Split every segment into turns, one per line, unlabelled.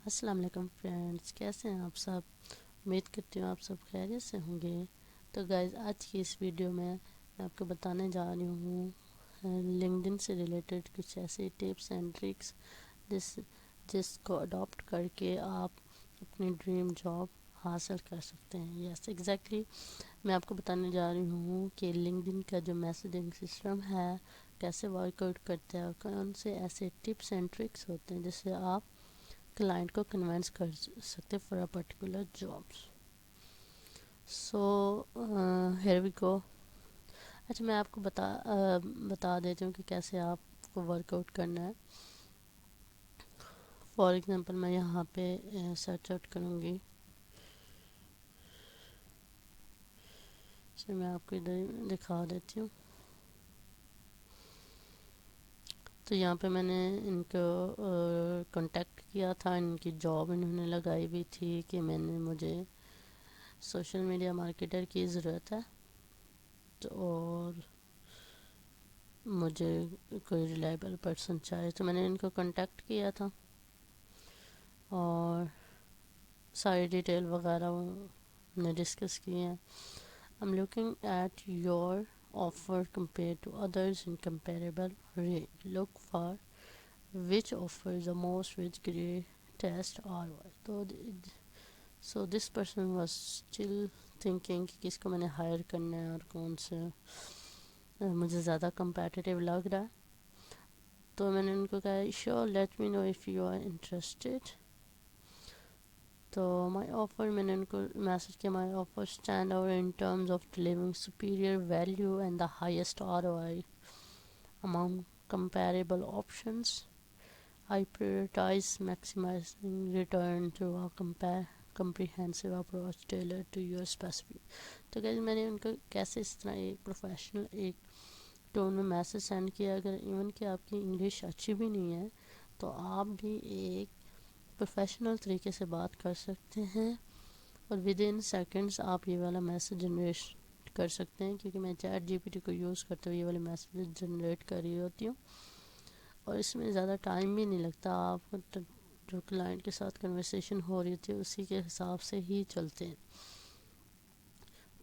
السلام علیکم فرینڈس، کیسے ہیں آپ سب؟ امید کرتی ہوں آپ سب خیریت سے ہوں گے۔ تو گائز، آج کی اس ویڈیو میں آپ کو بتانے جا رہی ہوں لنکڈن سے ریلیٹڈ کچھ ایسے ٹپس اینڈ ٹرکس جس کو اڈاپٹ کر کے آپ اپنی ڈریم جاب حاصل کر سکتے ہیں۔ یس ایگزیکٹلی، میں آپ کو بتانے جا رہی ہوں کہ لنکڈن کا جو میسیجنگ سسٹم ہے کیسے ورک آؤٹ کرتا ہے اور کون سے ایسے ٹپس اینڈ ٹرکس ہوتے ہیں جس سے آپ کلائنٹ کو کنونس کر سکتے for a particular job. So here we go. اچھا، میں آپ کو بتا دیتی ہوں کہ کیسے آپ کو ورک آؤٹ کرنا ہے۔ فار ایگزامپل میں یہاں پہ سرچ آؤٹ کروں گی۔ میں آپ کو ادھر دکھا دیتی ہوں۔ تو یہاں پہ میں نے ان کو کانٹیکٹ کیا تھا، ان کی جاب انہوں نے لگائی ہوئی تھی کہ مجھے سوشل میڈیا مارکیٹر کی ضرورت ہے اور مجھے کوئی ریلائبل پرسن چاہیے، تو میں نے ان کو کانٹیکٹ کیا تھا اور ساری ڈیٹیل وغیرہ نے ڈسکس کی ہیں۔ I'm looking at your offer compared to others in comparable rate. Look for which offers the most with greatest ROI. So this person was still thinking کہ کس کو میں نے ہائر کرنا ہے اور کون سے مجھے زیادہ کمپیٹیٹیو لگ رہا ہے۔ تو میں نے ان کو کہا sure let me know if you are interested. تو مائی آفر، میں نے ان کو میسج کیا my offer stand out in terms of delivering superior value and the highest ROI among comparable options. I prioritize maximizing return through a comprehensive approach tailored to your specific. تو کیسے میں نے ان کو کیسے اس طرح ایک پروفیشنل ایک ٹون میں میسج سینڈ کیا، اگر ایون کہ آپ کی انگلش اچھی بھی نہیں ہے تو آپ بھی ایک پروفیشنل طریقے سے بات کر سکتے ہیں اور ود ان سیکنڈس آپ یہ والا میسج جنریٹ کر سکتے ہیں، کیونکہ میں چیٹ GPT کو یوز کرتے ہوئے یہ والے میسیج جنریٹ کر رہی ہوتی ہوں اور اس میں زیادہ ٹائم بھی نہیں لگتا۔ آپ جو کلائنٹ کے ساتھ کنورسیشن ہو رہی تھی اسی کے حساب سے ہی چلتے ہیں۔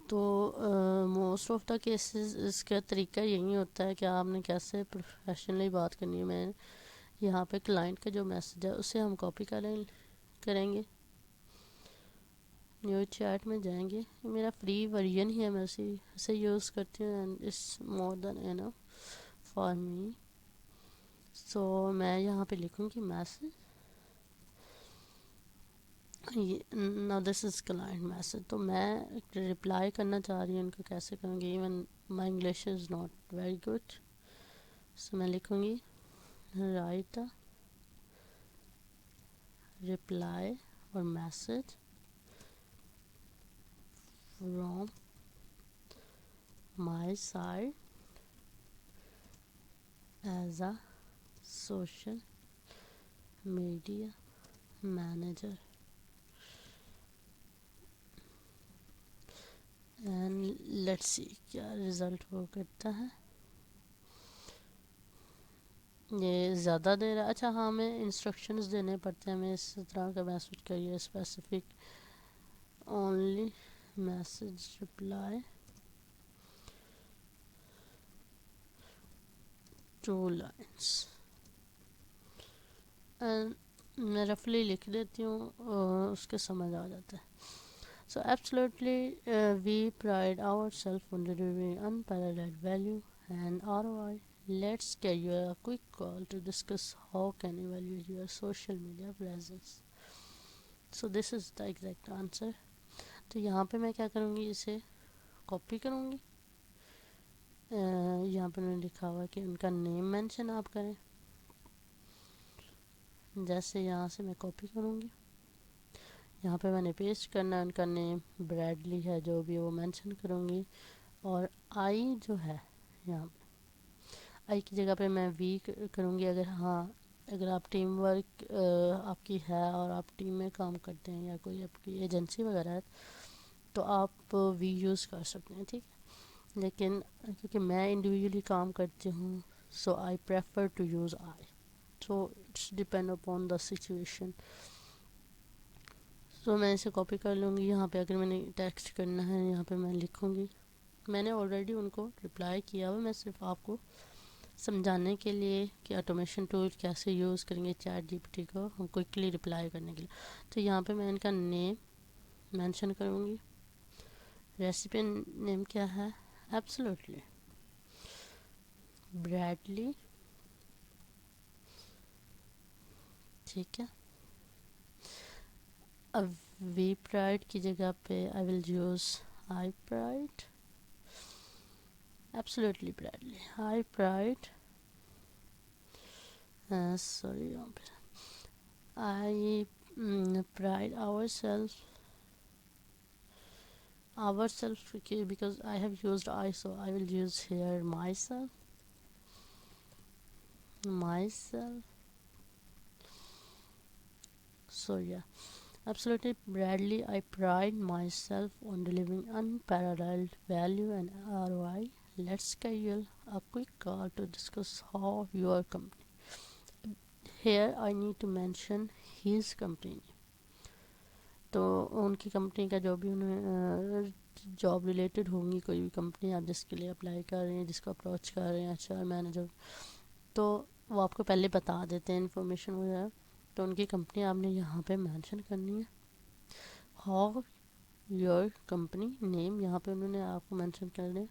تو موسٹ آف دا کیسز اس کا طریقہ یہی ہوتا ہے کہ آپ نے کیسے پروفیشنلی بات کرنی ہے۔ میں یہاں پہ کلائنٹ کا جو میسج ہے اسے ہم کاپی کریں گے، نیو چیٹ میں جائیں گے، میرا فری ورژن ہی ہے، میں اسے یوز کرتی ہوں and it's more than enough for me. So میں یہاں پہ لکھوں گی میسج، نا دس از کلائنٹ میسج۔ تو میں رپلائی کرنا چاہ رہی ہوں ان کو، کیسے کروں گی؟ Even my English is not very good, so میں لکھوں گی right reply or message from my side as a social media manager and let's see کیا رزلٹ وہ کرتا ہے۔ یہ زیادہ دیر ہے، اچھا ہاں ہمیں انسٹرکشنز دینے پڑتے ہیں، ہمیں اس طرح کا میسج کریے specific only message reply 2 lines میں رفلی لکھ دیتی ہوں اور اس کے سمجھ آ جاتا ہے۔ So absolutely we pride ourselves on delivering unparalleled value and ROI. Let's schedule a quick call to discuss how can evaluate your social media presence. So this is the exact answer. تو یہاں پہ میں کیا کروں گی، اسے copy کروں گی۔ یہاں پہ میں نے لکھا ہوا ہے کہ ان کا نیم مینشن آپ کریں، جیسے یہاں سے میں کاپی کروں گی، یہاں پہ میں نے پیسٹ کرنا ہے، ان کا نیم بریڈلی ہے جو بھی وہ مینشن کروں گی، اور آئی جو ہے یہاں پہ آئی کی جگہ پہ میں وی کروں گی۔ اگر آپ ٹیم ورک آپ کی ہے اور آپ ٹیم میں کام کرتے ہیں یا کوئی آپ کی ایجنسی وغیرہ ہے تو آپ وی یوز کر سکتے ہیں، ٹھیک ہے، لیکن کیونکہ میں انڈیویجولی کام کرتی ہوں so I prefer to use I, so it's depend upon the situation. تو میں اسے کاپی کر لوں گی. یہاں پہ اگر میں نے ٹیکسٹ کرنا ہے یہاں پہ میں لکھوں گی. میں نے آلریڈی ان کو رپلائی کیا ہوا, میں صرف آپ کو سمجھانے کے لیے کہ آٹومیشن ٹول کیسے یوز کریں گے چیٹ جی پی ٹی کو کوئکلی رپلائی کرنے کے لیے. تو یہاں پہ میں ان کا نیم مینشن کروں گی. ریسیپی نیم کیا ہے؟ Absolutely Bradley. ٹھیک ہے. اب وی پرائڈ کی جگہ پہ I will use I pride. Absolutely Bradley I pride. Sorry یہاں پہ آئی pride ourselves because I have used I, so I will use here myself. So yeah, absolutely Bradley, I pride myself on delivering unparalleled value and ROI. Let's schedule a quick call to discuss how your company. Here I need to mention his company. تو ان کی company کا جو بھی انہیں job related ہوں گی کوئی بھی کمپنی آپ جس کے لیے اپلائی کر رہے ہیں, جس کو اپروچ کر رہے ہیں, اچھا مینیجر, تو وہ آپ کو پہلے بتا دیتے ہیں انفارمیشن وغیرہ. تو ان کی کمپنی آپ نے یہاں پہ مینشن کرنی ہے. ہاؤ یور کمپنی نیم یہاں پہ انہوں نے آپ کو مینشن کر دیں.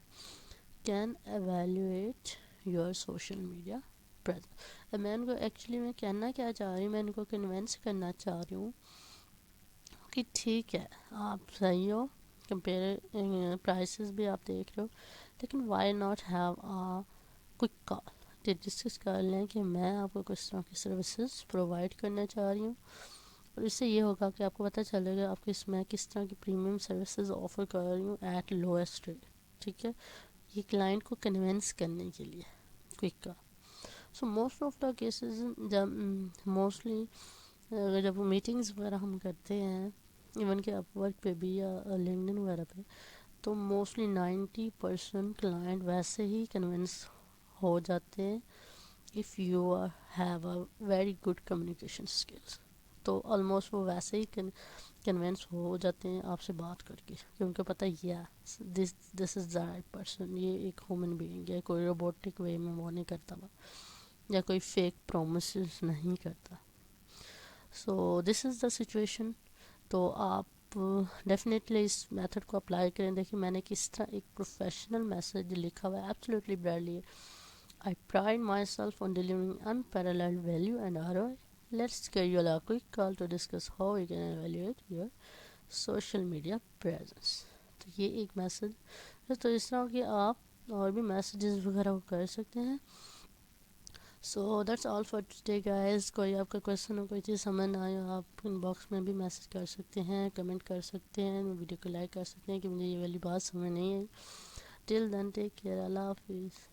Can evaluate your social media presence. میں ان کو ایکچولی میں کہنا کیا چاہ رہی ہوں, میں ان کو کنونس کرنا چاہ رہی ہوں کہ ٹھیک ہے آپ صحیح ہو, کمپیئر پرائسز بھی آپ دیکھ رہے ہو, لیکن why not have a quick call discuss کر لیں کہ میں آپ کو کس طرح کی سروسز پرووائڈ کرنا چاہ رہی ہوں. اور اس سے یہ ہوگا کہ آپ کو پتہ چلے گا آپ کس میں کس طرح کی پریمیم سروسز آفر کر رہی ہوں ایٹ لویسٹ ریٹ. ٹھیک ہے, یہ کلائنٹ کو کنونس کرنے کے لیے quick call. So most of the cases جب موسٹلی جب میٹنگز وغیرہ ہم کرتے ہیں ایون کہ اپ ورک پہ بھی یا لنکڈن وغیرہ پہ, تو موسٹلی 90% کلائنٹ ویسے ہی کنونس ہو جاتے ہیں if you have a very good communication skills. تو آلموسٹ وہ ویسے ہی کنونس ہو جاتے ہیں آپ سے بات کر کے, کہ ان کو پتہ ہے دس از دا رائٹ پرسن, یہ ایک ہیومن بینگ ہے, کوئی روبوٹک وے میں وہ نہیں کرتا ہوا یا کوئی فیک پرومسز نہیں کرتا. سو دس از دا سچویشن. تو آپ ڈیفینیٹلی اس میتھڈ کو اپلائی کریں. دیکھیں میں نے کس طرح ایک پروفیشنل میسج لکھا ہوا ہے. Absolutely Bradley I pride myself on delivering unparalleled value and ROI. Let's schedule a quick call to discuss how we can evaluate your social media presence. تو یہ ایک میسج ہے. تو اس طرح کہ آپ اور بھی میسیجز وغیرہ کر سکتے ہیں. So that's all for today guys. کوئی آپ کا کویشچن ہو, کوئی چیز سمجھ نہ آئے, آپ ان باکس میں بھی میسیج کر سکتے ہیں, کمنٹ کر سکتے ہیں, ویڈیو کو لائک کر سکتے ہیں کہ مجھے یہ والی بات سمجھ نہیں آئی. ٹل دین ٹیک کیئر, اللہ حافظ.